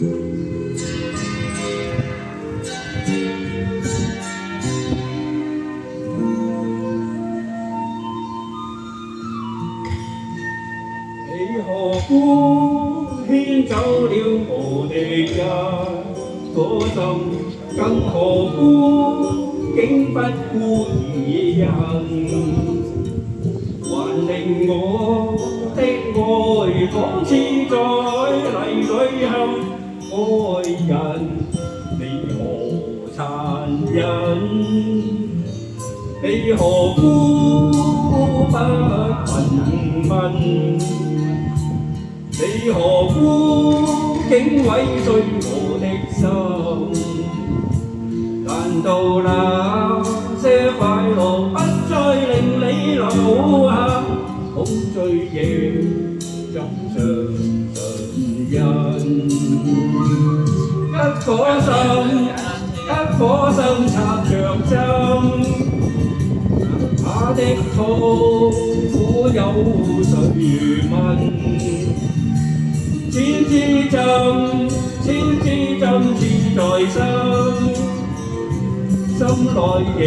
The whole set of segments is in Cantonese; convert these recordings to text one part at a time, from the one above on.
你何故牽走了我的一顆心？更何故竟不顧二人？還令我的愛仿似在泥裏陷。愛人，你何殘忍？你何故不問問？你何故竟毀碎我的心？難道那些快樂不再令你留下恐懼夜怎像純人？一顆心插着針，他的痛苦有誰問？千枝針刺在心，心內凝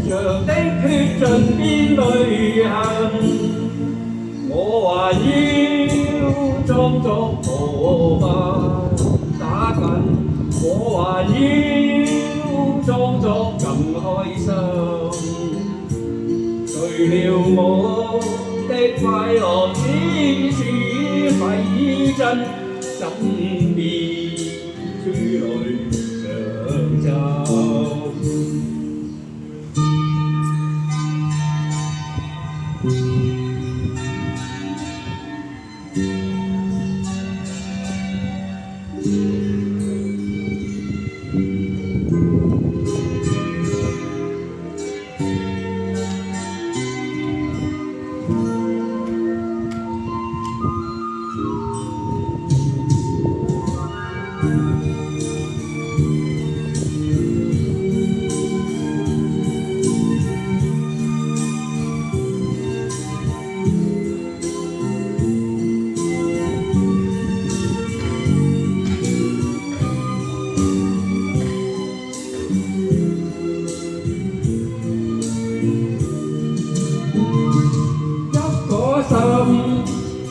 着的血盡變淚痕。我還要裝作何物打緊，我還要裝作更開心。除了我的快樂只是偽真，怎變珠淚上浸？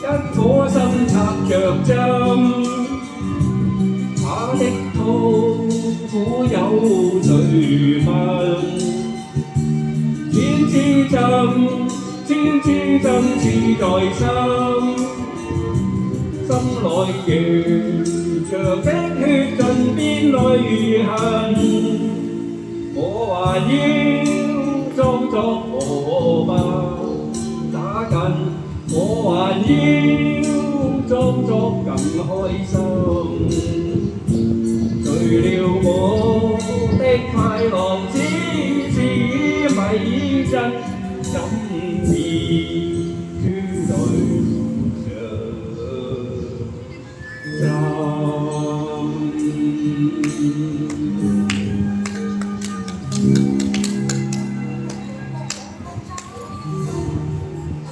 一顆心插着針，他的痛苦有誰問？千枝針刺在心，心內凝着的血盡變淚痕。我還要裝作何物打緊，我還要裝作更開心。除了我的快樂只是偽真，怎變